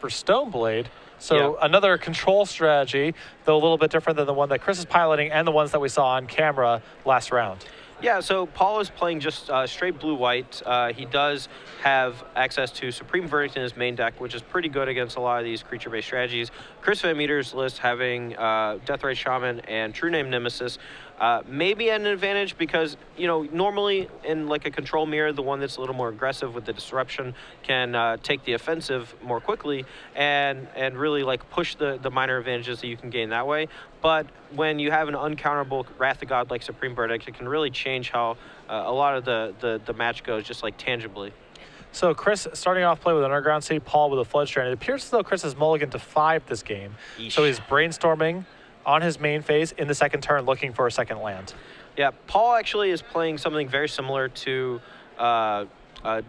for Stoneblade. So another control strategy, though a little bit different than the one that Chris is piloting and the ones that we saw on camera last round. Yeah, so Paul is playing just straight blue-white. He does have access to Supreme Verdict in his main deck, which is pretty good against a lot of these creature-based strategies. Chris VanMeter's list having Deathrite Shaman and True Name Nemesis maybe at an advantage because, you know, normally in like a control mirror, the one that's a little more aggressive with the disruption can take the offensive more quickly and really like push the minor advantages that you can gain that way. But when you have an uncounterable Wrath of God like Supreme Verdict, it can really change how a lot of the match goes just like tangibly. So Chris starting off play with an Underground Sea, Paul with a Flood Strand. It appears as though Chris is mulligan to 5 this game. Eesh. So he's brainstorming on his main phase in the second turn looking for a second land. Yeah, Paul actually is playing something very similar to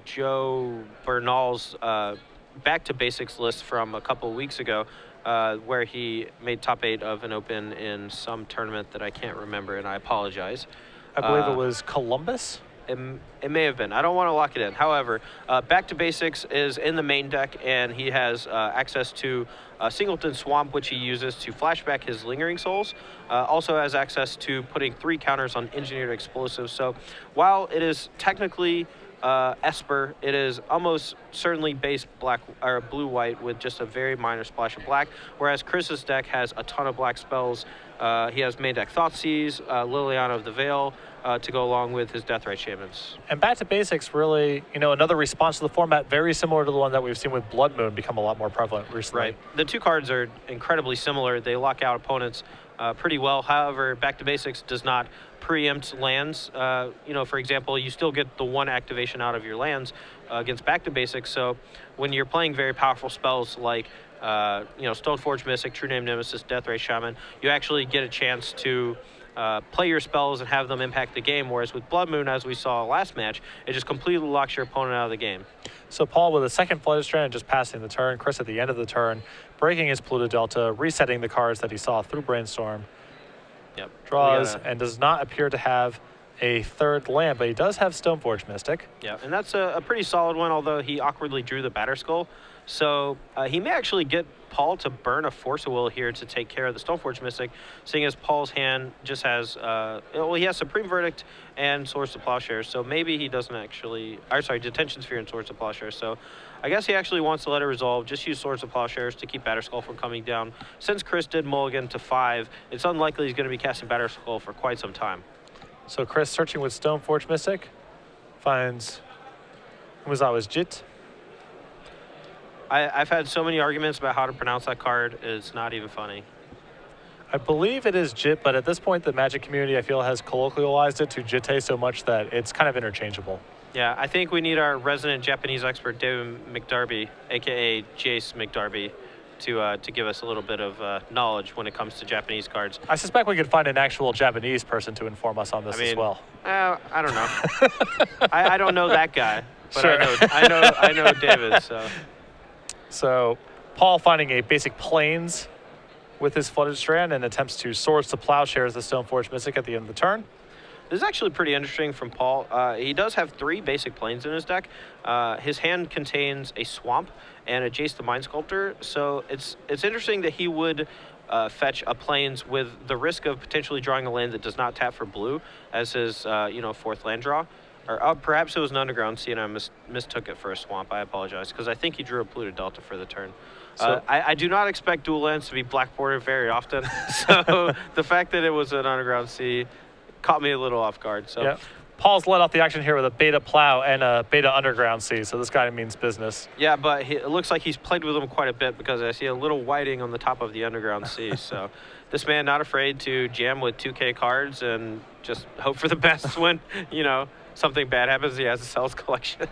Joe Bernal's Back to Basics list from a couple of weeks ago, where he made top 8 of an open in some tournament that I can't remember, and I apologize. I believe it was Columbus. It may have been. I don't want to lock it in. However, Back to Basics is in the main deck, and he has access to Singleton Swamp, which he uses to flashback his Lingering Souls. Also has access to putting 3 counters on Engineered Explosives. So while it is technically Esper, it is almost certainly base black or blue-white with just a very minor splash of black, whereas Chris's deck has a ton of black spells. He has main deck Thoughtseize, Liliana of the Veil, to go along with his Deathrite Shamans. And Back to Basics really, you know, another response to the format very similar to the one that we've seen with Blood Moon become a lot more prevalent recently. Right. The 2 cards are incredibly similar. They lock out opponents pretty well. However, Back to Basics does not preempt lands. You know, for example, you still get the 1 activation out of your lands against Back to Basics. So when you're playing very powerful spells like you know, Stoneforge Mystic, True Name Nemesis, Deathrite Shaman, you actually get a chance to play your spells and have them impact the game, whereas with Blood Moon, as we saw last match, it just completely locks your opponent out of the game. So Paul with a second Flooded Strand and just passing the turn. Chris at the end of the turn, breaking his Polluted Delta, resetting the cards that he saw through Brainstorm. Yep. Draws and does not appear to have a third land, but he does have Stoneforge Mystic. Yeah, and that's a pretty solid one, although he awkwardly drew the Batterskull. So he may actually get Paul to burn a Force of Will here to take care of the Stoneforge Mystic, seeing as Paul's hand just has, well, he has Supreme Verdict and Swords to Plowshares, so maybe he doesn't actually, or sorry, Detention Sphere and Swords to Plowshares. So I guess he actually wants to let it resolve, just use Swords to Plowshares to keep Batterskull from coming down. Since Chris did mulligan to 5, it's unlikely he's going to be casting Batterskull for quite some time. So Chris searching with Stoneforge Mystic, finds Umezawa's Jit. I've had so many arguments about how to pronounce that card, it's not even funny. I believe it is Jit, but at this point the Magic community I feel has colloquialized it to Jite so much that it's kind of interchangeable. Yeah, I think we need our resident Japanese expert, David McDarby, aka Jace McDarby, to give us a little bit of knowledge when it comes to Japanese cards. I suspect we could find an actual Japanese person to inform us on this as well. I don't know. I don't know that guy, but sure. I know David. So Paul finding a basic Plains with his Flooded Strand and attempts to Swords to Plowshares the Stoneforge Mystic at the end of the turn. This is actually pretty interesting from Paul. He does have 3 basic Plains in his deck. His hand contains a Swamp and a Jace the Mind Sculptor, so it's interesting that he would fetch a Plains with the risk of potentially drawing a land that does not tap for blue as his you know, 4th land draw. Or perhaps it was an Underground Sea and I mistook it for a Swamp. I apologize, because I think he drew a Polluted Delta for the turn. So I do not expect dual lands to be black bordered very often, so the fact that it was an Underground Sea caught me a little off guard. So yeah. Paul's let off the action here with a Beta Plow and a Beta Underground Sea, so this guy means business. Yeah, but it looks like he's played with them quite a bit because I see a little whiting on the top of the Underground Sea. So this man not afraid to jam with 2K cards and just hope for the best when, you know, something bad happens. He has to sell his collection.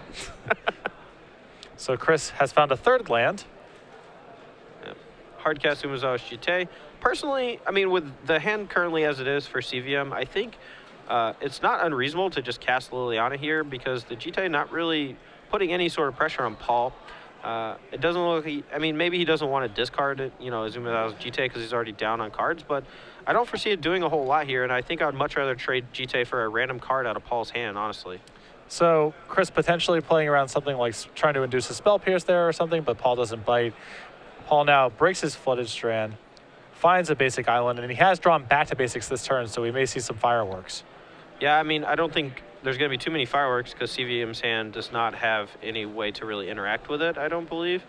So Chris has found a third land. Yeah. Hardcast Umezawa's Jite. Personally, I mean, with the hand currently as it is for CVM, I think it's not unreasonable to just cast Liliana here because the Jite not really putting any sort of pressure on Paul. It doesn't look like I mean, maybe he doesn't want to discard it, you know, Umezawa's Jite because he's already down on cards, but I don't foresee it doing a whole lot here, and I think I would much rather trade Jite for a random card out of Paul's hand, honestly. So Chris potentially playing around something like trying to induce a Spell Pierce there or something, but Paul doesn't bite. Paul now breaks his Flooded Strand, finds a basic island, and he has drawn back to basics this turn, so we may see some fireworks. Yeah, I mean, I don't think there's going to be too many fireworks because CVM's hand does not have any way to really interact with it, I don't believe.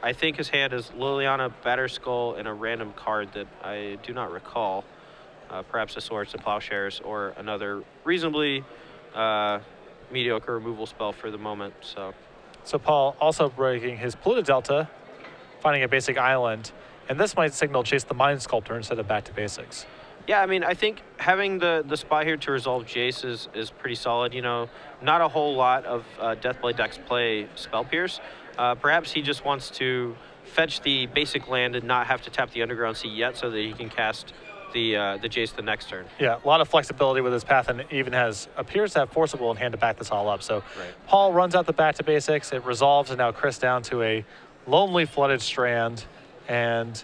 I think his hand is Liliana, Batterskull, and a random card that I do not recall. Perhaps a Swords to Plowshares or another reasonably mediocre removal spell for the moment. So Paul also breaking his Polluted Delta, finding a basic island, and this might signal Chase the Mind Sculptor instead of back to basics. Yeah, I mean, I think having the spy here to resolve Jace is pretty solid. You know, not a whole lot of Deathblade decks play Spell Pierce. Perhaps he just wants to fetch the basic land and not have to tap the Underground Sea yet so that he can cast the Jace the next turn. Yeah, a lot of flexibility with his path, and even appears to have Forcible in hand to back this all up. So Right. Paul runs out the back to basics, it resolves, and now Chris down to a lonely Flooded Strand. And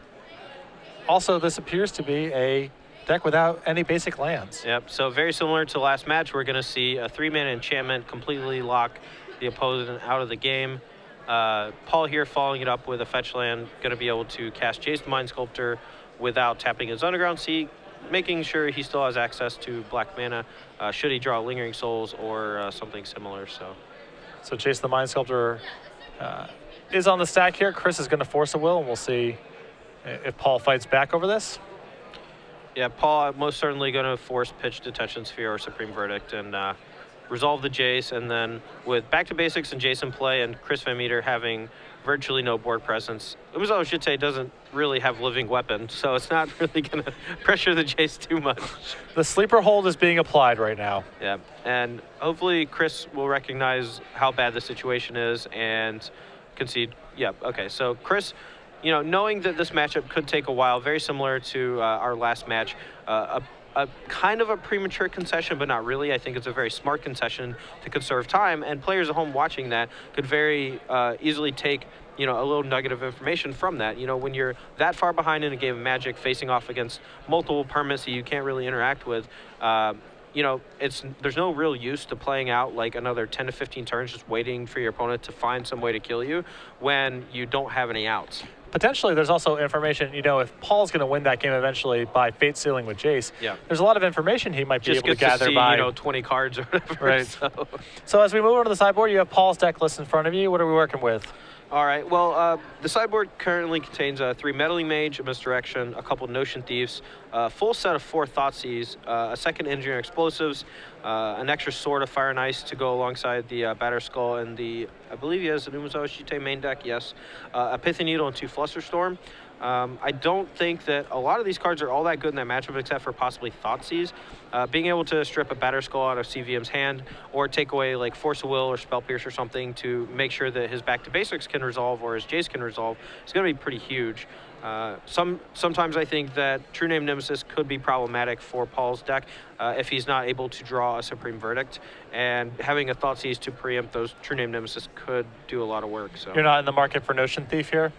also this appears to be a deck without any basic lands. Yep, so very similar to last match, we're going to see a 3-mana enchantment completely lock the opponent out of the game. Paul here following it up with a fetch land, going to be able to cast Jace the Mind Sculptor without tapping his Underground Sea, making sure he still has access to black mana should he draw Lingering Souls or something similar. So Chase the Mind Sculptor is on the stack here. Chris is going to force a will, and we'll see if Paul fights back over this. Yeah, Paul most certainly going to force pitch Detention Sphere or Supreme Verdict and resolve the Jace, and then with back to basics and Jace in play and Chris VanMeter having virtually no board presence, Umezawa Shite doesn't really have living weapon, so it's not really going to pressure the Jace too much. The sleeper hold is being applied right now. Yeah, and hopefully Chris will recognize how bad the situation is and concede. Yeah, okay, so Chris, you know, knowing that this matchup could take a while, very similar to our last match, a kind of a premature concession, but not really. I think it's a very smart concession to conserve time, and players at home watching that could very easily take, you know, a little nugget of information from that. You know, when you're that far behind in a game of Magic, facing off against multiple permanents that you can't really interact with, you know, there's no real use to playing out like another 10 to 15 turns just waiting for your opponent to find some way to kill you when you don't have any outs. Potentially, there's also information, you know, if Paul's going to win that game eventually by Fate Sealing with Jace, there's a lot of information he might be just able to gather see, by, you know, 20 cards or whatever. Right. So as we move on to the sideboard, you have Paul's deck list in front of you. What are we working with? All right, well, the sideboard currently contains 3 Meddling Mage, a Misdirection, a couple Notion Thieves, a full set of 4 Thoughtseize, a second Engineering Explosives, an extra Sword of Fire and Ice to go alongside the Batterskull and the, I believe he has an Umezawa Shite main deck, yes, a Pithy Needle and 2 Flusterstorm. I don't think that a lot of these cards are all that good in that matchup except for possibly Thoughtseize. Being able to strip a Batterskull out of CVM's hand or take away like Force of Will or Spell Pierce or something to make sure that his back to basics can resolve or his Jace can resolve is going to be pretty huge. Sometimes I think that True Name Nemesis could be problematic for Paul's deck if he's not able to draw a Supreme Verdict, and having a Thoughtseize to preempt those True Name Nemesis could do a lot of work. So you're not in the market for Notion Thief here?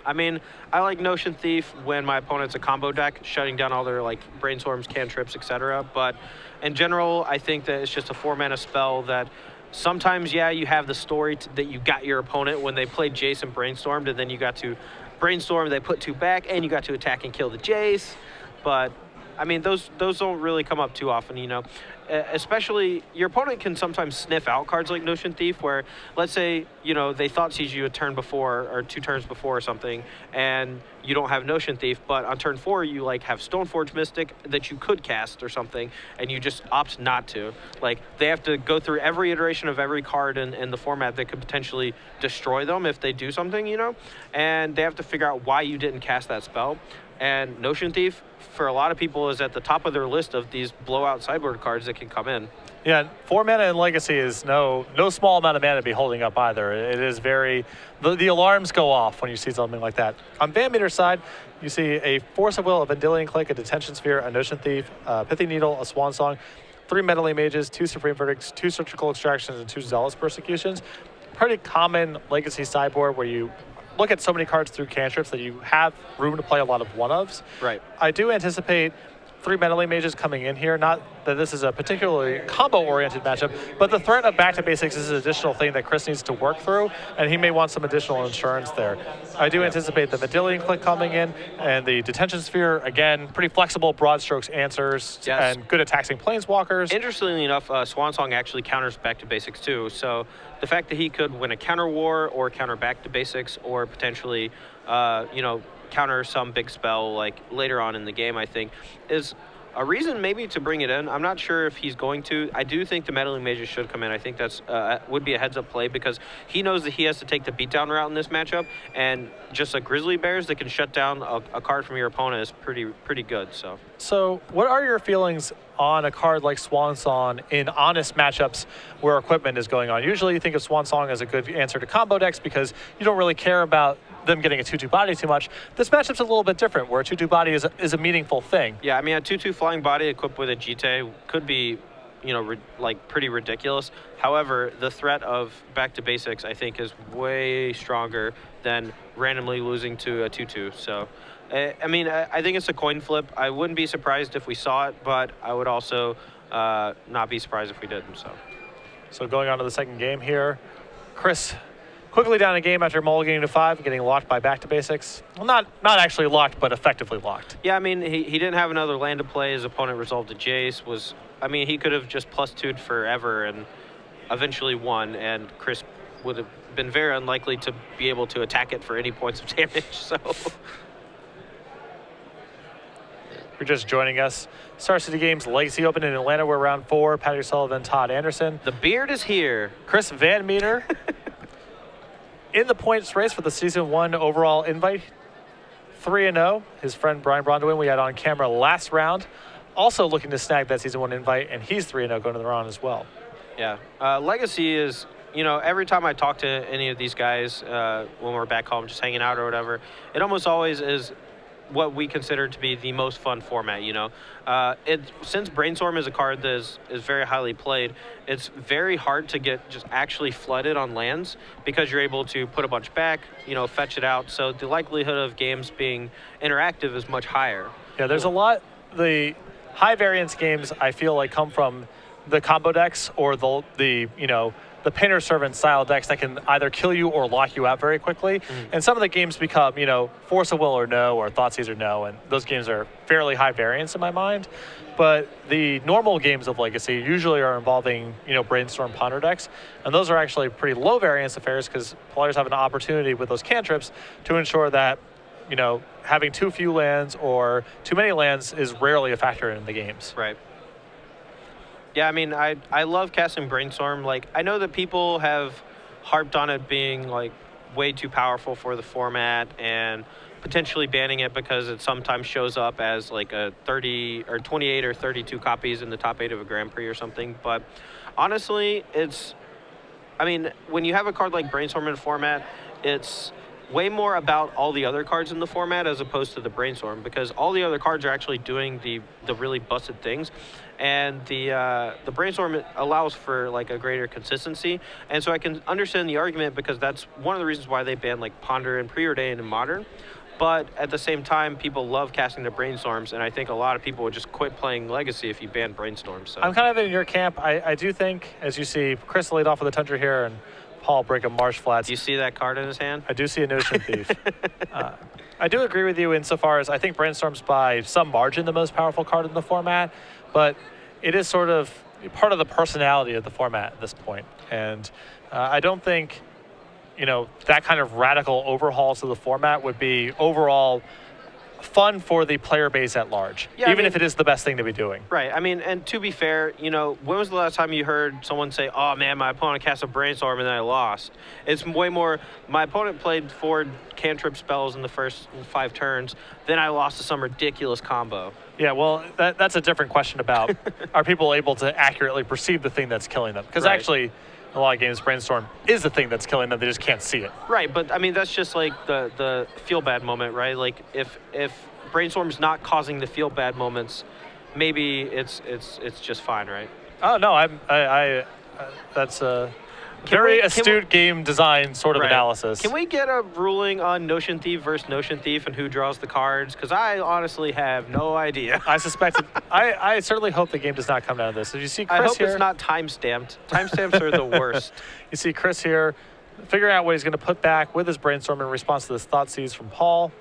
I mean, I like Notion Thief when my opponent's a combo deck, shutting down all their like brainstorms, cantrips, etc. But in general, I think that it's just a 4-mana spell that sometimes, yeah, you have the story that you got your opponent when they played Jace and brainstormed, and then you got to brainstorm, they put 2 back, and you got to attack and kill the Jace. But I mean, those don't really come up too often, you know. Especially, your opponent can sometimes sniff out cards like Notion Thief, where, let's say, you know, they Thoughtseize you a turn before or 2 turns before or something, and you don't have Notion Thief, but on turn 4 you like have Stoneforge Mystic that you could cast or something, and you just opt not to. Like, they have to go through every iteration of every card in the format that could potentially destroy them if they do something, you know, and they have to figure out why you didn't cast that spell. And Notion Thief, for a lot of people, is at the top of their list of these blowout sideboard cards that can come in. Yeah, 4 mana in Legacy is no small amount of mana to be holding up either. It is very, the alarms go off when you see something like that. On VanMeter's side, you see a Force of Will, a Vendilion Click, a Detention Sphere, a Notion Thief, a Pithy Needle, a Swan Song, 3 Meddling Mages, 2 Supreme Verdicts, 2 Surgical Extractions, and 2 Zealous Persecutions. Pretty common Legacy sideboard where you look at so many cards through cantrips that you have room to play a lot of one-ofs. Right. I do anticipate 3 Meddling Mages coming in here, not that this is a particularly combo-oriented matchup, but the threat of back to basics is an additional thing that Chris needs to work through, and he may want some additional insurance there. I do anticipate the Vendilion Click coming in, and the Detention Sphere, again, pretty flexible, broad strokes answers, and good at taxing planeswalkers. Interestingly enough, Swansong actually counters back to basics too, so the fact that he could win a counter war or counter back to basics or potentially, counter some big spell like later on in the game, I think, is a reason maybe to bring it in. I'm not sure if he's going to. I do think the Meddling Mages should come in. I think that's would be a heads-up play because he knows that he has to take the beatdown route in this matchup, and just a Grizzly Bears that can shut down a card from your opponent is pretty good. So what are your feelings on a card like Swansong in honest matchups where equipment is going on? Usually you think of Swansong as a good answer to combo decks because you don't really care about them getting a 2/2 body too much. This matchup's a little bit different, where a 2/2 body is a meaningful thing. Yeah, I mean, a 2/2 flying body equipped with a Jite could be, pretty ridiculous. However, the threat of back to basics, I think, is way stronger than randomly losing to a 2/2. So, I think it's a coin flip. I wouldn't be surprised if we saw it, but I would also not be surprised if we didn't. So going on to the second game here, Chris quickly down a game after mulliganing to 5, getting locked by back to basics. Well, not actually locked, but effectively locked. Yeah, I mean, he didn't have another land to play. His opponent resolved a Jace. He could have just +2'd forever and eventually won, and Chris would have been very unlikely to be able to attack it for any points of damage, so. If you're just joining us, Star City Games Legacy Open in Atlanta. We're round 4. Patty Sullivan, Todd Anderson. The beard is here. Chris VanMeter. In the points race for the Season 1 overall invite, 3-0. His friend Brian Brondwin we had on camera last round, also looking to snag that Season 1 invite, and he's 3-0 going to the round as well. Yeah, Legacy is, every time I talk to any of these guys when we're back home just hanging out or whatever, it almost always is what we consider to be the most fun format, since Brainstorm is a card that is very highly played, it's very hard to get just actually flooded on lands because you're able to put a bunch back, fetch it out. So the likelihood of games being interactive is much higher. Yeah, there's a lot. The high variance games I feel like come from the combo decks or the Painter Servant style decks that can either kill you or lock you out very quickly. And some of the games become, Force of Will or No, or Thoughtseize or No, and those games are fairly high variance in my mind. But the normal games of Legacy usually are involving, Brainstorm Ponder decks, and those are actually pretty low variance affairs because players have an opportunity with those cantrips to ensure that, having too few lands or too many lands is rarely a factor in the games. Right. Yeah, I love casting Brainstorm. I know that people have harped on it being, way too powerful for the format and potentially banning it because it sometimes shows up as, a 30 or 28 or 32 copies in the top 8 of a Grand Prix or something. But honestly, when you have a card like Brainstorm in a format, it's way more about all the other cards in the format as opposed to the Brainstorm, because all the other cards are actually doing the really busted things, and the Brainstorm allows for a greater consistency. And so I can understand the argument because that's one of the reasons why they banned Ponder and Preordain in Modern. But at the same time, people love casting the Brainstorms, and I think a lot of people would just quit playing Legacy if you banned Brainstorms. So I'm kind of in your camp. I do think, as you see, Chris laid off with the Tundra here and Pall break a Marsh Flats. Do you see that card in his hand? I do see a Notion Thief. I do agree with you insofar as I think Brainstorm's by some margin the most powerful card in the format, but it is sort of part of the personality of the format at this point. And I don't think, that kind of radical overhaul to the format would be overall fun for the player base at large, even if it is the best thing to be doing. Right. And to be fair, when was the last time you heard someone say, oh man, my opponent cast a Brainstorm and then I lost? It's way more, my opponent played 4 cantrip spells in the first 5 turns, then I lost to some ridiculous combo. Yeah, well, that's a different question about are people able to accurately perceive the thing that's killing them? Because actually, in a lot of games, Brainstorm is the thing that's killing them. They just can't see it. Right, but that's just the feel bad moment, right? If Brainstorm's not causing the feel bad moments, maybe it's just fine, right? Oh no, I that's Very astute game design sort of Right. analysis. Can we get a ruling on Notion Thief versus Notion Thief and who draws the cards? Because I honestly have no idea. I suspect I certainly hope the game does not come down to this. If you see Chris I hope here, it's not time-stamped. Timestamps are the worst. you see Chris here figuring out what he's going to put back with his brainstorm in response to this thought seize from Paul.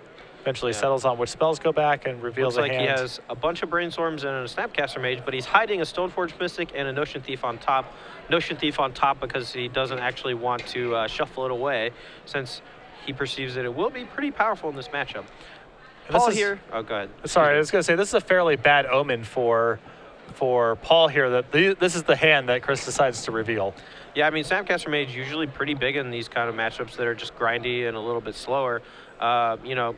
Eventually settles on which spells go back and reveals Looks a like hand. he has a bunch of brainstorms and a Snapcaster Mage, but he's hiding a Stoneforge Mystic and a Notion Thief on top. Notion Thief on top because he doesn't actually want to shuffle it away, since he perceives that it will be pretty powerful in this matchup. Paul here. Oh, go ahead. Sorry, I was going to say this is a fairly bad omen for Paul here. That this is the hand that Chris decides to reveal. Yeah, I mean, Snapcaster Mage is usually pretty big in these kind of matchups that are just grindy and a little bit slower. You know,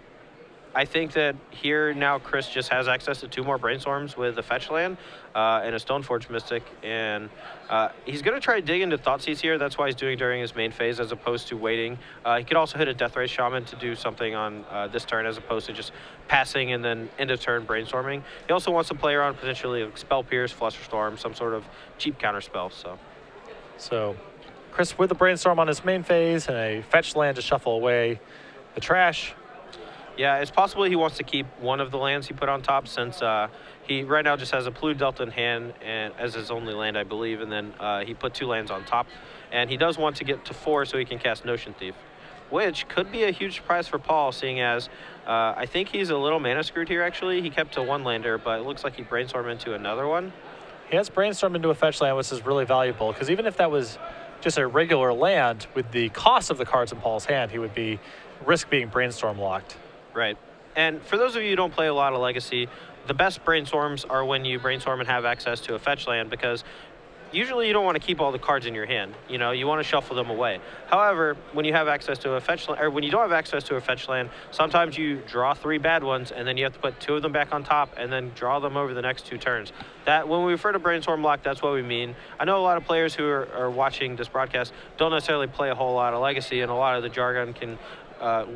I think that here now Chris just has access to 2 more Brainstorms with a fetch land and a Stoneforge Mystic, and he's going to try to dig into Thoughtseize here. That's why he's doing during his main phase as opposed to waiting. He could also hit a Deathray Shaman to do something on this turn as opposed to just passing and then end of turn brainstorming. He also wants to play around potentially a Spell Pierce, Flusterstorm, some sort of cheap counter spell. So Chris with the brainstorm on his main phase and a fetch land to shuffle away the trash. Yeah, it's possible he wants to keep one of the lands he put on top, since he right now just has a Polluted Delta in hand and as his only land, I believe, and then he put 2 lands on top. And he does want to get to 4 so he can cast Notion Thief, which could be a huge surprise for Paul, seeing as I think he's a little mana screwed here, actually. He kept a 1-lander, but it looks like he brainstormed into another one. He has brainstormed into a fetch land, which is really valuable, because even if that was just a regular land, with the cost of the cards in Paul's hand, he would risk being brainstorm locked. Right. And for those of you who don't play a lot of Legacy, the best brainstorms are when you brainstorm and have access to a fetch land, because usually you don't want to keep all the cards in your hand. You know, you want to shuffle them away. However, when you have access to a fetch land, or when you don't have access to a fetch land, sometimes you draw 3 bad ones and then you have to put 2 of them back on top and then draw them over the next 2 turns. That, when we refer to brainstorm lock, that's what we mean. I know a lot of players who are watching this broadcast don't necessarily play a whole lot of Legacy, and a lot of the jargon can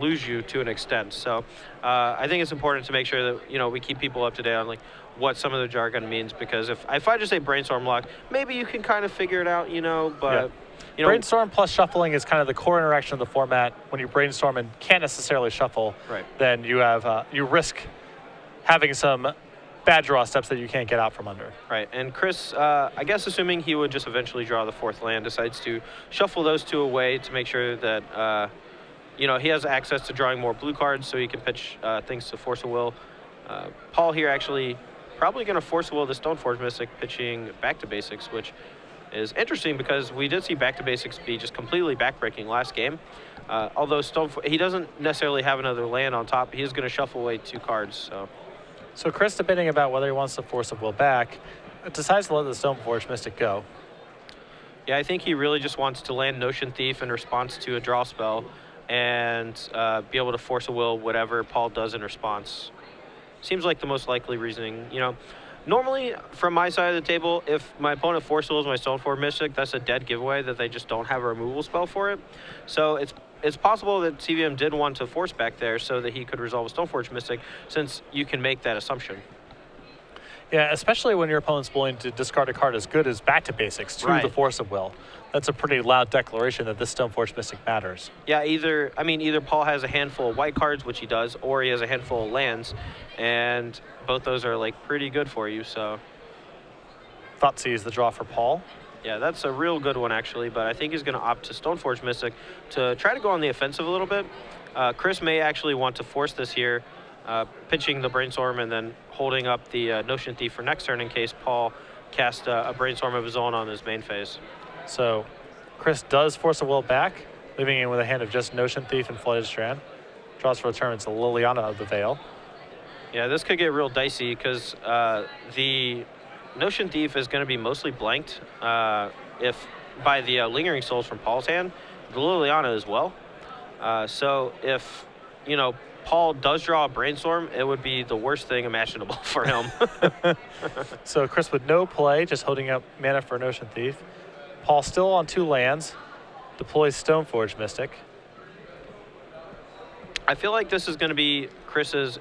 lose you to an extent. So I think it's important to make sure that, you know, we keep people up to date on like what some of the jargon means, because if I just say brainstorm lock, maybe you can kind of figure it out, you know, but you know, brainstorm plus shuffling is kind of the core interaction of the format. When you brainstorm and can't necessarily shuffle, right, then you have you risk having some bad draw steps that you can't get out from under. Right, and Chris, I guess assuming he would just eventually draw the 4th land, decides to shuffle those 2 away to make sure that you know, he has access to drawing more blue cards, so he can pitch things to Force of Will. Paul here actually probably going to Force of Will the Stoneforge Mystic, pitching Back to Basics, which is interesting because we did see Back to Basics be just completely backbreaking last game. Although he doesn't necessarily have another land on top, he is going to shuffle away 2 cards. So Chris, debating about whether he wants to Force of Will back, decides to let the Stoneforge Mystic go. Yeah, I think he really just wants to land Notion Thief in response to a draw spell, and be able to Force a Will whatever Paul does in response. Seems like the most likely reasoning. You know, normally from my side of the table, if my opponent Force Wills my Stoneforge Mystic, that's a dead giveaway that they just don't have a removal spell for it. So it's possible that CVM did want to force back there so that he could resolve a Stoneforge Mystic, since you can make that assumption. Yeah, especially when your opponent's willing to discard a card as good as Back to Basics to the Force of Will. That's a pretty loud declaration that this Stoneforge Mystic matters. Yeah, either Paul has a handful of white cards, which he does, or he has a handful of lands, and both those are like pretty good for you. So Thoughtseize is the draw for Paul. Yeah, that's a real good one actually, but I think he's going to opt to Stoneforge Mystic to try to go on the offensive a little bit. Chris may actually want to force this here, pitching the Brainstorm and then holding up the Notion Thief for next turn in case Paul casts a Brainstorm of his own on his main phase. So Chris does Force of Will back, leaving in with a hand of just Notion Thief and Flooded Strand. Draws for a turn, it's a Liliana of the Veil. Yeah, this could get real dicey because the Notion Thief is going to be mostly blanked if by the Lingering Souls from Paul's hand, the Liliana as well. So if, you know, Paul does draw a Brainstorm, it would be the worst thing imaginable for him. So Chris with no play, just holding up mana for Notion Thief. Paul still on 2 lands, deploys Stoneforge Mystic. I feel like this is going to be Chris's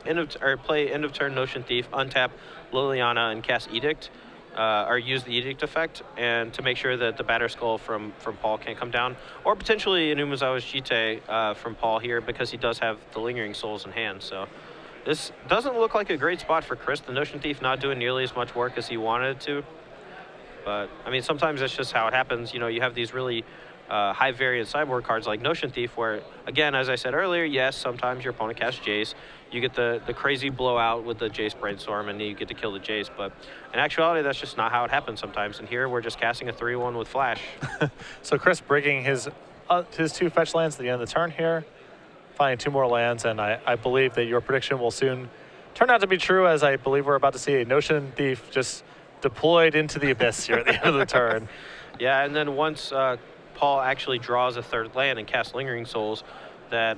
play end of turn Notion Thief, untap Liliana, and cast Edict. or use the Edict effect, and to make sure that the Batter Skull from Pall can't come down, or potentially an Umezawa's Jite from Pall here, because he does have the Lingering Souls in hand. So this doesn't look like a great spot for Chris. The Notion Thief not doing nearly as much work as he wanted it to. But, I mean, sometimes that's just how it happens. You know, you have these really high variant sideboard cards like Notion Thief where, again, as I said earlier, yes, sometimes your opponent casts Jace. You get the crazy blowout with the Jace Brainstorm, and you get to kill the Jace. But in actuality, that's just not how it happens sometimes. And here, we're just casting a 3-1 with Flash. So Chris breaking his 2 fetch lands at the end of the turn here, finding 2 more lands, and I believe that your prediction will soon turn out to be true, as I believe we're about to see a Notion Thief just deployed into the abyss here at the end of the turn. Yeah, and then once Pall actually draws a 3rd land and casts Lingering Souls, that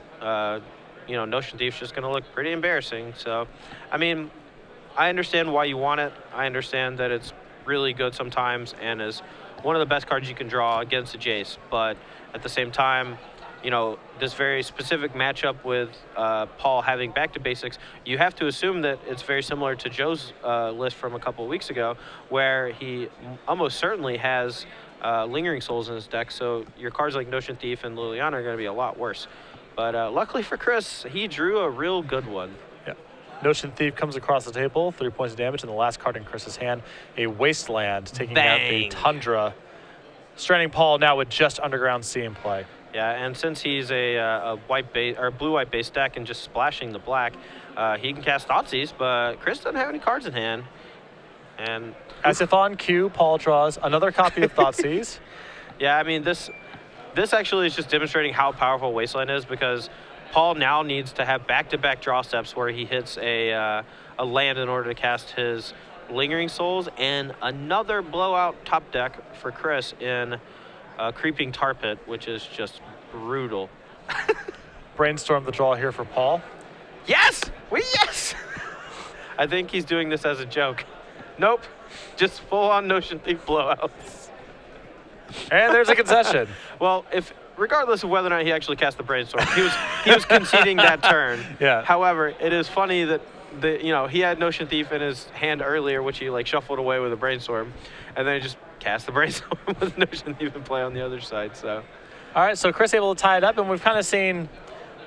you know, Notion Thief's just going to look pretty embarrassing. So, I mean, I understand why you want it. I understand that it's really good sometimes and is one of the best cards you can draw against a Jace. But at the same time, you know, this very specific matchup with Pall having back to basics, you have to assume that it's very similar to Joe's list from a couple of weeks ago, where he almost certainly has Lingering Souls in his deck. So your cards like Notion Thief and Liliana are going to be a lot worse. But luckily for Chris, he drew a real good one. Yeah. Notion Thief comes across the table, 3 points of damage, and the last card in Chris's hand, a Wasteland, taking out the Tundra. Stranding Pall now with just Underground Sea in play. Yeah, and since he's a white base or blue-white base deck and just splashing the black, he can cast Thoughtseize, but Chris doesn't have any cards in hand. And as if on cue, Pall draws another copy of Thoughtseize. Yeah, I mean, this actually is just demonstrating how powerful Wasteland is, because Pall now needs to have back-to-back draw steps where he hits a land in order to cast his Lingering Souls, and another blowout top deck for Chris in Creeping Tar Pit, which is just brutal. Brainstorm the draw here for Pall. Yes! Yes! I think he's doing this as a joke. Nope. Just full-on Notion Thief blowouts. And there's a concession. Well, regardless of whether or not he actually cast the Brainstorm, he was conceding that turn. Yeah. However, it is funny that he had Notion Thief in his hand earlier, which he like shuffled away with a Brainstorm, and then he just cast the Brainstorm with Notion Thief and play on the other side. So. All right, so Chris able to tie it up, and we've kind of seen.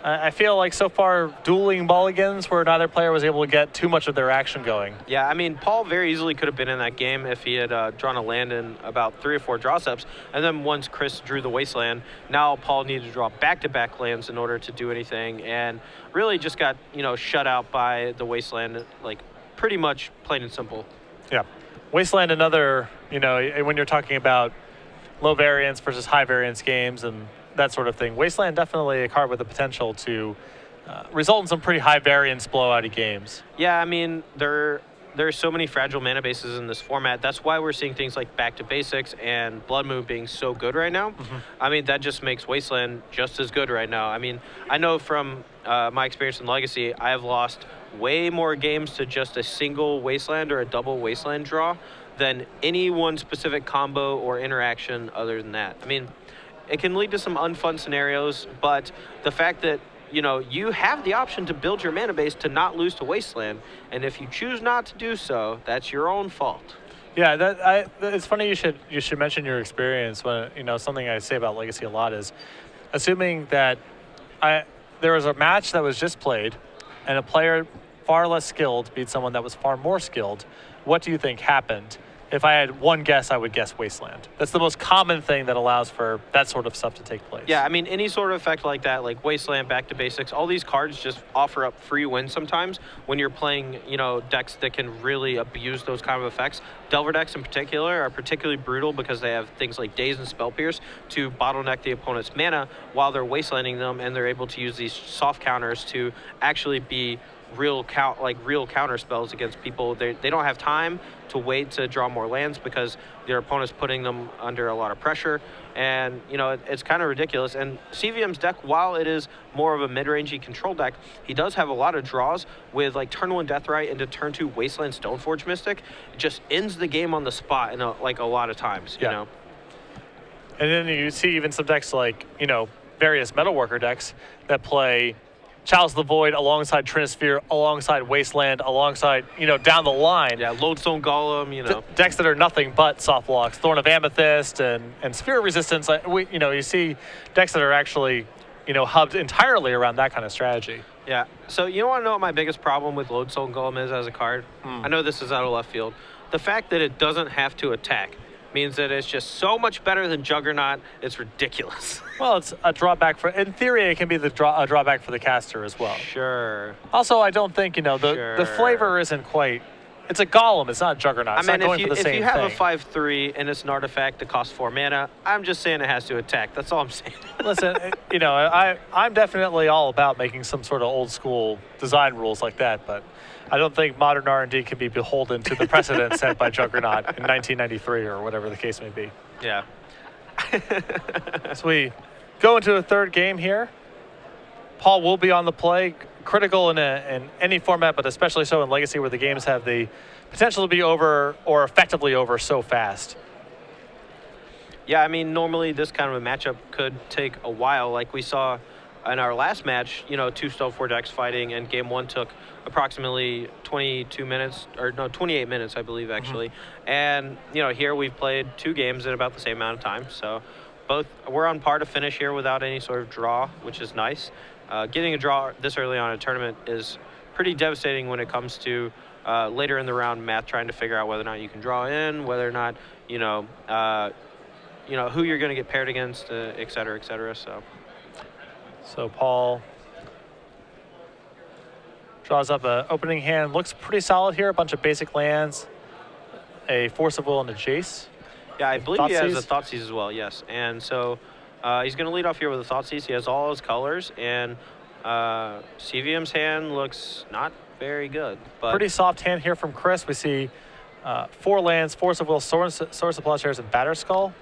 I feel like so far dueling mulligans where neither player was able to get too much of their action going. Yeah, I mean, Pall very easily could have been in that game if he had drawn a land in about 3 or 4 draw steps. And then once Chris drew the Wasteland, now Pall needed to draw back-to-back lands in order to do anything, and really just got, you know, shut out by the Wasteland, like pretty much plain and simple. Yeah. Wasteland, another, you know, when you're talking about low variance versus high variance games and that sort of thing. Wasteland definitely a card with the potential to result in some pretty high variance blowouty games. Yeah, I mean, there are so many fragile mana bases in this format. That's why we're seeing things like Back to Basics and Blood Moon being so good right now. Mm-hmm. I mean, that just makes Wasteland just as good right now. I mean, I know from my experience in Legacy, I have lost way more games to just a single Wasteland or a double Wasteland draw than any one specific combo or interaction other than that. I mean, it can lead to some unfun scenarios, but the fact that, you know, you have the option to build your mana base to not lose to Wasteland, and if you choose not to do so, that's your own fault. Yeah, it's funny you should mention your experience. When, you know, something I say about Legacy a lot is, assuming that there was a match that was just played, and a player far less skilled beat someone that was far more skilled, what do you think happened? If I had one guess, I would guess Wasteland. That's the most common thing that allows for that sort of stuff to take place. Yeah, I mean, any sort of effect like that, like Wasteland, Back to Basics, all these cards just offer up free wins sometimes when you're playing, you know, decks that can really abuse those kind of effects. Delver decks in particular are particularly brutal because they have things like Daze and Spell Pierce to bottleneck the opponent's mana while they're Wastelanding them, and they're able to use these soft counters to actually be real counter spells against people. They don't have time to wait to draw more lands because their opponent's putting them under a lot of pressure, and you know, it's kind of ridiculous. And CVM's deck, while it is more of a mid-rangey control deck, he does have a lot of draws with like turn 1 Deathrite into turn 2 Wasteland Stoneforge Mystic. It just ends the game on the spot in a lot of times. Yeah. You know. And then you see even some decks like, you know, various Metalworker decks that play Chalice of the Void alongside Trinisphere, alongside Wasteland, alongside, down the line. Yeah, Lodestone Golem, Decks that are nothing but soft blocks. Thorn of Amethyst and Sphere of Resistance. You see decks that are actually, hubbed entirely around that kind of strategy. Yeah. So you want to know what my biggest problem with Lodestone Golem is as a card? I know this is out of left field. The fact that it doesn't have to attack means that it's just so much better than Juggernaut. It's ridiculous. Well, it's a drawback in theory, it can be a drawback for the caster as well. Sure. Also, I don't think, the flavor isn't quite. It's a golem. It's not a Juggernaut. It's not going for the same thing. If you have a 5/3 and it's an artifact that costs 4 mana, I'm just saying it has to attack. That's all I'm saying. Listen, I'm definitely all about making some sort of old school design rules like that, but I don't think modern R&D can be beholden to the precedent set by Juggernaut in 1993 or whatever the case may be. Yeah. So we go into a third game here. Paul will be on the play. Critical in any format, but especially so in Legacy, where the games have the potential to be over or effectively over so fast. Yeah, I mean, normally this kind of a matchup could take a while, like we saw in our last match. 2 Stone 4 decks fighting, and game 1 took approximately 28 minutes, I believe, actually. And here we've played 2 games in about the same amount of time, so we're on par to finish here without any sort of draw, which is nice. Getting a draw this early on in a tournament is pretty devastating when it comes to later in the round math, trying to figure out whether or not you can draw in, whether or not who you're going to get paired against, et cetera, et cetera. So Paul draws up an opening hand. Looks pretty solid here. A bunch of basic lands, a Force of Will, and a Jace. Yeah, I believe he has a Thoughtseize as well. Yes, and so. He's going to lead off here with a Thoughtseize. He has all his colors, and CVM's hand looks not very good. But pretty soft hand here from Chris. We see 4 lands, Force of Will, Source of Plowshares, and Batterskull.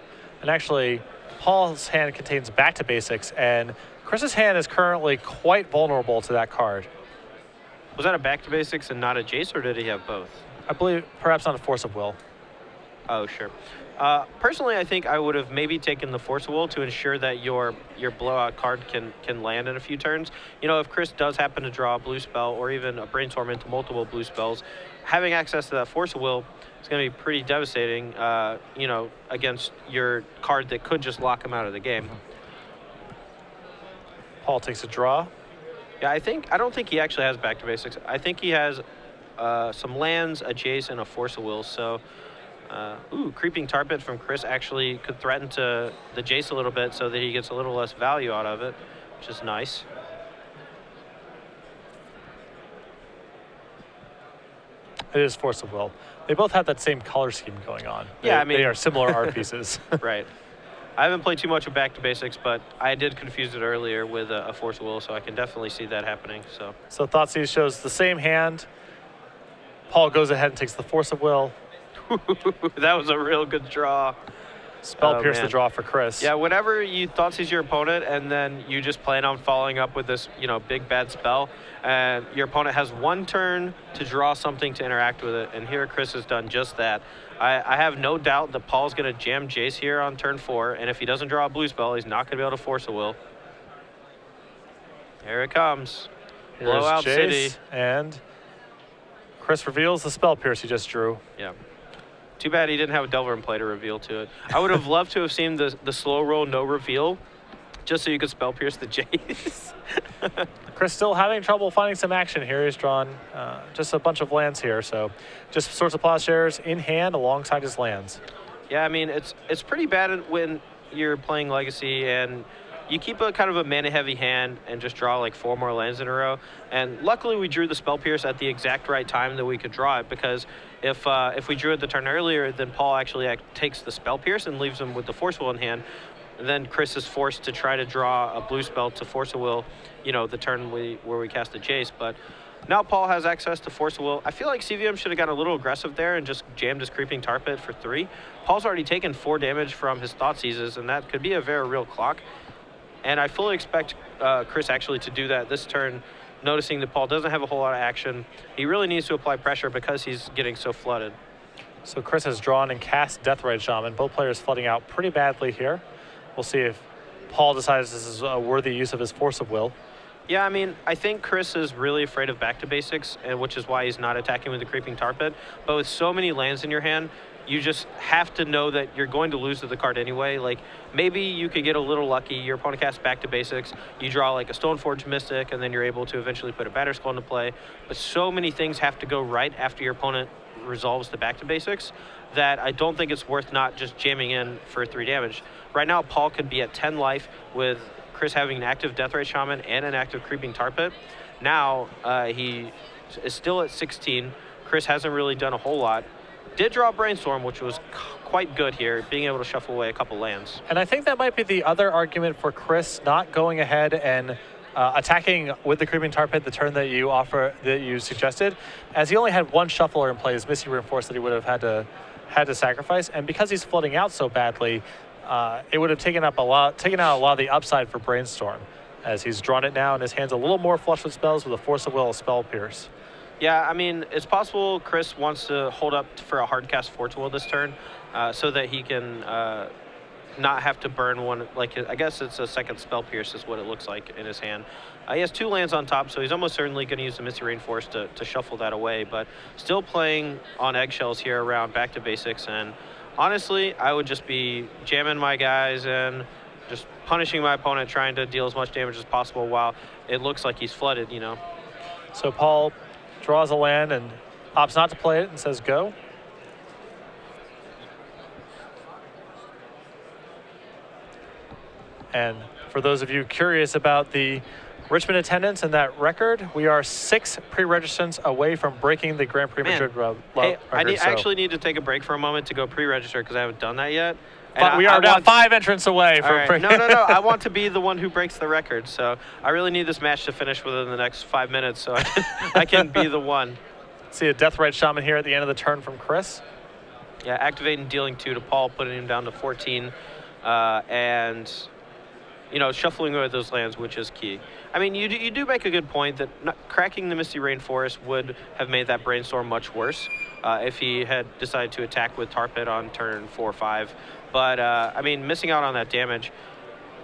And actually, Paul's hand contains Back to Basics, and Chris's hand is currently quite vulnerable to that card. Was that a Back to Basics and not a Jace, or did he have both? I believe perhaps not a Force of Will. Oh, sure. Personally, I think I would have maybe taken the Force of Will to ensure that your blowout card can land in a few turns. If Chris does happen to draw a blue spell or even a Brainstorm into multiple blue spells, having access to that Force of Will is going to be pretty devastating, against your card that could just lock him out of the game. Paul takes a draw. Yeah, I don't think he actually has Back to Basics. I think he has some lands, a Jace, and a Force of Will, so... Creeping Tar Pit from Chris actually could threaten to the Jace a little bit so that he gets a little less value out of it, which is nice. It is Force of Will. They both have that same color scheme going on. Yeah, they are similar art pieces. Right. I haven't played too much of Back to Basics, but I did confuse it earlier with a Force of Will, so I can definitely see that happening. So Thoughtseize shows the same hand. Paul goes ahead and takes the Force of Will. That was a real good draw. Spell Pierce the draw for Chris. Yeah, whenever you Thoughtseize your opponent and then you just plan on following up with this, big bad spell, and your opponent has 1 turn to draw something to interact with it, and here Chris has done just that. I have no doubt that Paul's going to jam Jace here on turn 4, and if he doesn't draw a blue spell, he's not going to be able to Force a Will. Here it comes. Here's Blowout Jace, City. And Chris reveals the Spell Pierce he just drew. Yeah. Too bad he didn't have a Delver in play to reveal to it. I would have loved to have seen the slow roll, no reveal, just so you could Spell Pierce the Jace. Chris still having trouble finding some action here. He's drawn just a bunch of lands here, so just Swords of Plowshares in hand alongside his lands. Yeah, I mean, it's pretty bad when you're playing Legacy and you keep a kind of a mana-heavy hand and just draw like 4 more lands in a row. And luckily, we drew the Spell Pierce at the exact right time that we could draw it, because if we drew it the turn earlier, then Paul actually takes the Spell Pierce and leaves him with the Force Will in hand. And then Chris is forced to try to draw a blue spell to Force a Will, the turn where we cast the Jace. But now Paul has access to Force a Will. I feel like CVM should have gotten a little aggressive there and just jammed his Creeping Tar Pit for 3. Paul's already taken 4 damage from his Thoughtseizes, and that could be a very real clock. And I fully expect Chris actually to do that this turn, noticing that Paul doesn't have a whole lot of action. He really needs to apply pressure because he's getting so flooded. So Chris has drawn and cast Deathrite Shaman. Both players flooding out pretty badly here. We'll see if Paul decides this is a worthy use of his Force of Will. Yeah, I mean, I think Chris is really afraid of back to basics, and which is why he's not attacking with the creeping tar pit. But with so many lands in your hand, you just have to know that you're going to lose to the card anyway. Like, maybe you could get a little lucky. Your opponent casts back to basics. You draw like a Stoneforge Mystic, and then you're able to eventually put a Batterskull into play. But so many things have to go right after your opponent resolves the back to basics that I don't think it's worth not just jamming in for 3 damage. Right now, Paul could be at 10 life with Chris having an active Deathrite Shaman and an active Creeping Tar Pit. Now he is still at 16. Chris hasn't really done a whole lot. Did draw Brainstorm, which was quite good here, being able to shuffle away a couple lands. And I think that might be the other argument for Chris not going ahead and attacking with the Creeping Tar Pit the turn that you suggested, as he only had one shuffler in play, his Misty Reinforced that he would have had to sacrifice, and because he's flooding out so badly, it would have taken out a lot of the upside for Brainstorm, as he's drawn it now and his hand's a little more flush with spells with a Force of Will, a Spell Pierce. Yeah, I mean, it's possible Chris wants to hold up for a hard cast Force of Will this turn, so that he can not have to burn one. Like, I guess it's a second Spell Pierce is what it looks like in his hand. He has 2 lands on top, so he's almost certainly going to use the Misty Rainforest to shuffle that away, but still playing on eggshells here around back to basics. And honestly, I would just be jamming my guys and just punishing my opponent, trying to deal as much damage as possible while it looks like he's flooded, you know. So Paul draws a land and opts not to play it and says go. And for those of you curious about the Richmond attendance and that record, we are 6 pre-registrants away from breaking the Grand Prix Madrid Hey, record. I actually need to take a break for a moment to go pre-register because I haven't done that yet. But we are now 5 entrants away from right. No. I want to be the one who breaks the record. So I really need this match to finish within the next 5 minutes so I can be the one. See a Deathrite Shaman here at the end of the turn from Chris. Yeah, activating dealing 2 to Paul, putting him down to 14. And, you know, shuffling away those lands, which is key. I mean, you do make a good point that cracking the Misty Rainforest would have made that Brainstorm much worse if he had decided to attack with Tar Pit on turn 4 or 5. But, I mean, missing out on that damage,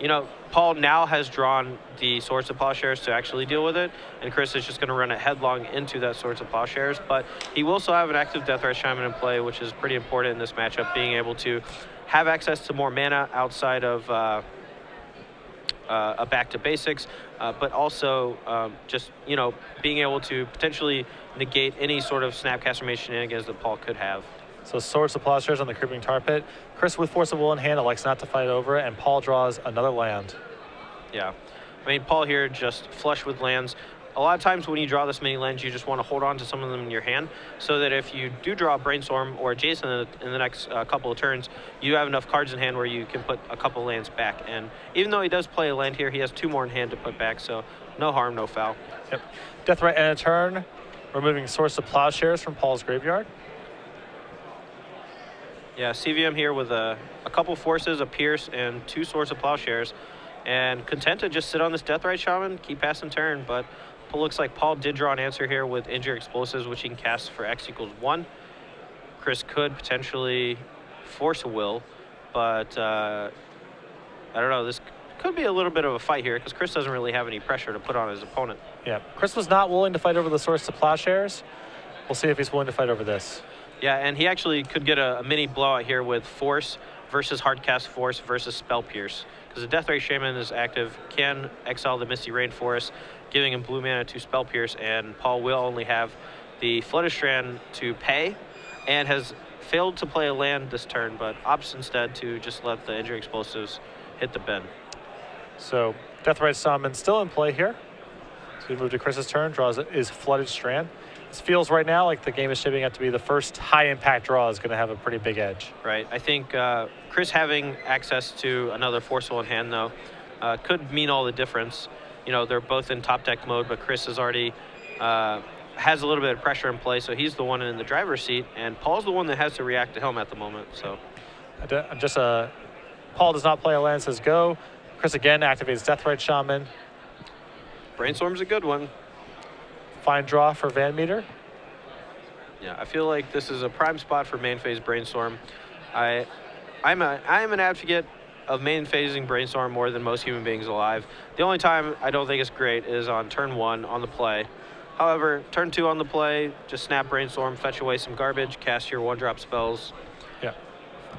you know, Paul now has drawn the Swords of Plowshares to actually deal with it, and Chris is just going to run it headlong into that Swords of Plowshares. But he will still have an active Deathrite Shaman in play, which is pretty important in this matchup, being able to have access to more mana outside of a back to basics, but also just, you know, being able to potentially negate any sort of Snapcaster Mage shenanigans that Paul could have. So Swords of Plowshares on the Creeping Tar Pit. Chris with Force of Will in hand elects not to fight over it, and Paul draws another land. Yeah. I mean, Paul here just flush with lands. A lot of times when you draw this many lands, you just want to hold on to some of them in your hand so that if you do draw a Brainstorm or a Jason in the next couple of turns, you have enough cards in hand where you can put a couple lands back. And even though he does play a land here, he has 2 more in hand to put back, so no harm, no foul. Yep. Deathrite end of turn, removing Source of Plowshares from Paul's graveyard. Yeah, CVM here with a couple forces, a Pierce, and 2 Swords of Plowshares. And content to just sit on this Deathrite Shaman, keep passing turn, but it looks like Paul did draw an answer here with Injure Explosives, which he can cast for X equals 1. Chris could potentially force a will, but I don't know. This could be a little bit of a fight here because Chris doesn't really have any pressure to put on his opponent. Yeah, Chris was not willing to fight over the Source of Plowshares. We'll see if he's willing to fight over this. Yeah, and he actually could get a mini blowout here with Force versus Hardcast Force versus Spell Pierce. Because the Deathrite Shaman is active, can exile the Misty Rainforest, giving him blue mana to Spell Pierce, and Paul will only have the Flooded Strand to pay, and has failed to play a land this turn, but opts instead to just let the Injury Explosives hit the bin. So Deathrite Shaman still in play here. So we move to Chris's turn, draws his Flooded Strand. This feels right now like the game is shaping up to be the first high-impact draw is going to have a pretty big edge. Right. I think Chris having access to another Forceful in hand, though, could mean all the difference. You know, they're both in top deck mode, but Chris is already has a little bit of pressure in play, so he's the one in the driver's seat, and Paul's the one that has to react to him at the moment. So, Paul does not play a land, says go. Chris again activates Deathrite Shaman. Brainstorm's a good one. Fine draw for VanMeter. Yeah, I feel like this is a prime spot for main phase Brainstorm. I am an advocate of main phasing Brainstorm more than most human beings alive. The only time I don't think it's great is on turn 1 on the play. However, turn 2 on the play, just snap Brainstorm, fetch away some garbage, cast your 1-drop spells. Yeah.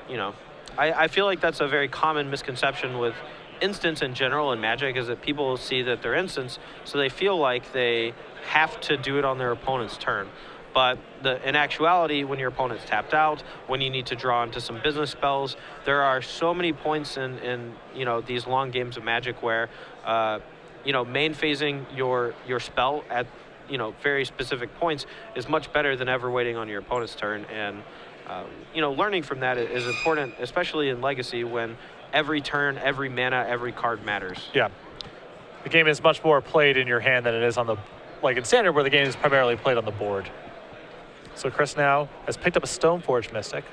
You know, I feel like that's a very common misconception with instants in general in Magic, is that people see that they're instants, so they feel like they have to do it on their opponent's turn. But in actuality, when your opponent's tapped out, when you need to draw into some business spells, there are so many points in these long games of Magic where main phasing your spell at very specific points is much better than ever waiting on your opponent's turn. And learning from that is important, especially in Legacy, when every turn, every mana, every card matters. Yeah. The game is much more played in your hand than it is in Standard, where the game is primarily played on the board. So Chris now has picked up a Stoneforge Mystic.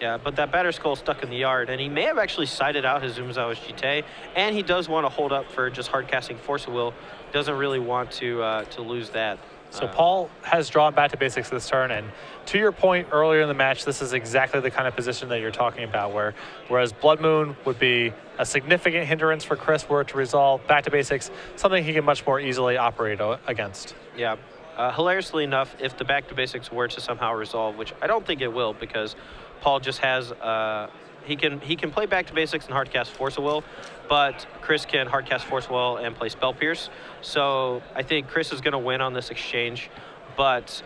Yeah, but that Batter Skull stuck in the yard, and he may have actually sided out his Zoomzawa GT, and he does want to hold up for just hard casting Force of Will. Doesn't really want to lose that. So Paul has drawn back to basics this turn, and to your point earlier in the match, this is exactly the kind of position that you're talking about, whereas Blood Moon would be a significant hindrance for Chris were it to resolve, back to basics, something he can much more easily operate against. Yeah. Hilariously enough, if the back to basics were to somehow resolve, which I don't think it will, because Paul just has he can play back to basics and hardcast Force of Will, but Chris can hardcast Force of Will and play Spell Pierce. So I think Chris is going to win on this exchange, but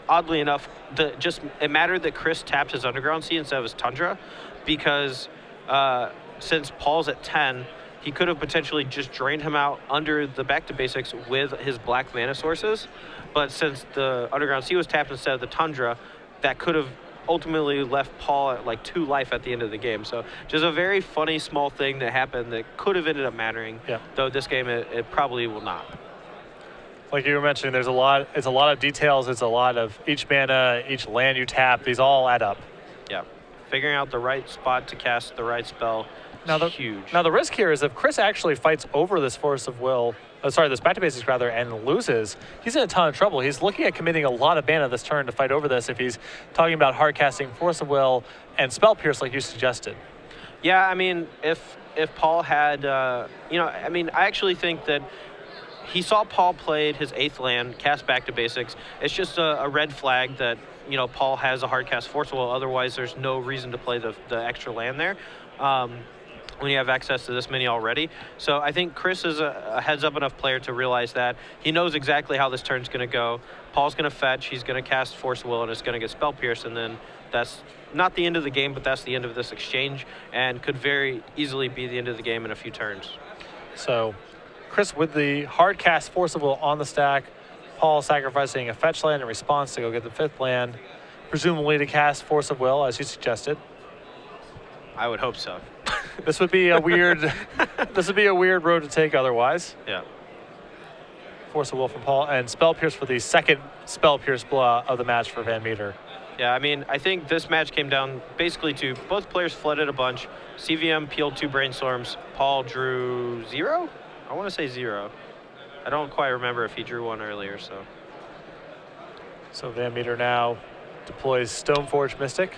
oddly enough, it mattered that Chris tapped his Underground Sea instead of his Tundra, because since Paul's at 10. He could have potentially just drained him out under the back to basics with his black mana sources, but since the Underground Sea was tapped instead of the Tundra, that could have ultimately left Paul at 2 life at the end of the game. So just a very funny small thing that happened that could have ended up mattering. Yeah. Though this game it probably will not. Like you were mentioning, it's a lot of details. It's a lot of each mana, each land you tap. These all add up. Yeah. Figuring out the right spot to cast the right spell. Huge. Now the risk here is if Chris actually fights over this Force of Will, this back to basics rather, and loses, he's in a ton of trouble. He's looking at committing a lot of mana this turn to fight over this if he's talking about hard casting Force of Will and Spell Pierce like you suggested. Yeah, I mean, if Paul had, I actually think that he saw Paul played his 8th land, cast back to basics. It's just a red flag that, Paul has a hard cast Force of Will. Otherwise, there's no reason to play the extra land there. When you have access to this many already. So I think Chris is a heads-up enough player to realize that. He knows exactly how this turn's going to go. Paul's going to fetch, he's going to cast Force Will, and it's going to get Spell Pierce, and then that's not the end of the game, but that's the end of this exchange, and could very easily be the end of the game in a few turns. So Chris with the hard cast Force of Will on the stack, Paul sacrificing a fetch land in response to go get the 5th land, presumably to cast Force of Will, as you suggested. I would hope so. This would be a weird road to take otherwise. Yeah. Force of Will from Paul, and Spell Pierce for the second Spell Pierce blah of the match for VanMeter. Yeah, I mean, I think this match came down basically to both players flooded a bunch. CVM peeled 2 Brainstorms. Paul drew 0? I want to say 0. I don't quite remember if he drew 1 earlier, so. So VanMeter now deploys Stoneforge Mystic.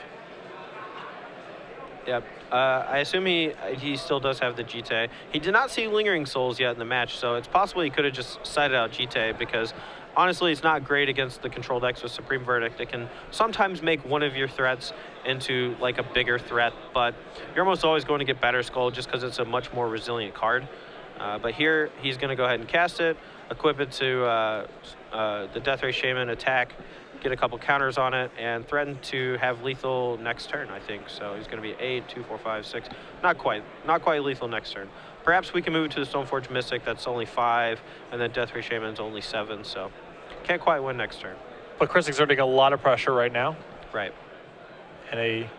Yep. I assume he still does have the GT. He did not see Lingering Souls yet in the match, so it's possible he could have just sided out GT, because honestly, it's not great against the control decks with Supreme Verdict. It can sometimes make one of your threats into a bigger threat, but you're almost always going to get Batter Skull just because it's a much more resilient card. But here, he's going to go ahead and cast it, equip it to the Deathray Shaman attack, get a couple counters on it, and threaten to have lethal next turn, I think. So he's going to be 8, 2, 4, 5, 6. Not quite lethal next turn. Perhaps we can move to the Stoneforge Mystic, that's only 5, and then Deathray Shaman's only 7, so can't quite win next turn. But Chris exerting a lot of pressure right now. Right. And a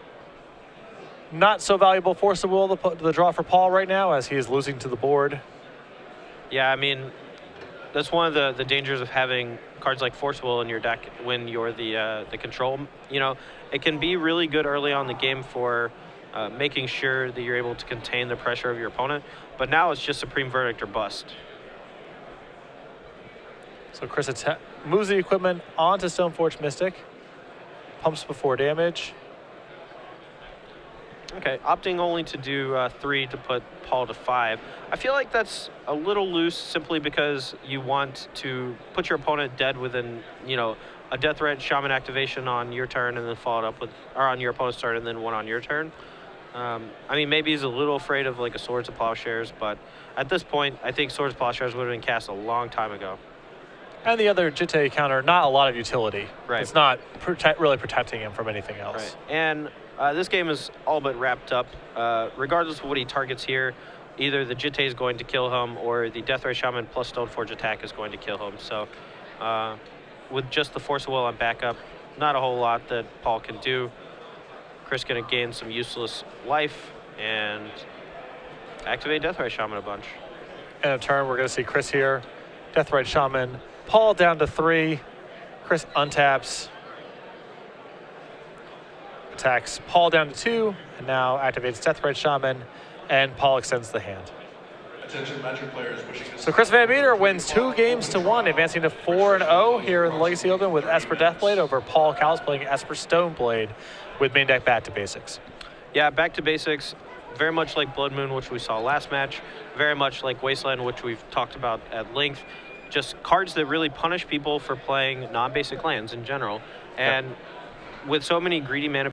not so valuable Force of Will, the draw for Paul right now, as he is losing to the board. Yeah, I mean, that's one of the dangers of having cards like Force Will in your deck when you're the control. It can be really good early on in the game for making sure that you're able to contain the pressure of your opponent. But now it's just Supreme Verdict or bust. So Chris moves the equipment onto Stoneforge Mystic, pumps before damage. Okay, opting only to do 3 to put Pall to 5. I feel like that's a little loose simply because you want to put your opponent dead within, a Death Red Shaman activation on your turn and then follow it up with, or on your opponent's turn and then one on your turn. I mean, maybe he's a little afraid of like a Swords of Plowshares, but at this point, I think Swords of Plowshares would have been cast a long time ago. And the other Jitte counter, not a lot of utility. Right. It's not really protecting him from anything else. Right. And this game is all but wrapped up. Regardless of what he targets here, either the Jitte is going to kill him or the Death Ray Shaman plus Stoneforge attack is going to kill him. So with just the Force of Will on backup, not a whole lot that Pall can do. Chris going to gain some useless life and activate Death Ray Shaman a bunch. In a turn, we're going to see Chris here. Death Ray Shaman. Pall down to 3. Chris untaps. Attacks Pall down to 2. And now activates Death Ray Shaman. And Pall extends the hand. Attention Magic players wishing to So Chris VanMeter wins 2 games to 1, advancing to 4-0 here in the Legacy Open with Esper Deathblade over Pall Callis playing Esper Stoneblade with main deck back to basics. Yeah, back to basics. Very much like Blood Moon, which we saw last match. Very much like Wasteland, which we've talked about at length. Just cards that really punish people for playing non-basic lands in general. And with so many greedy mana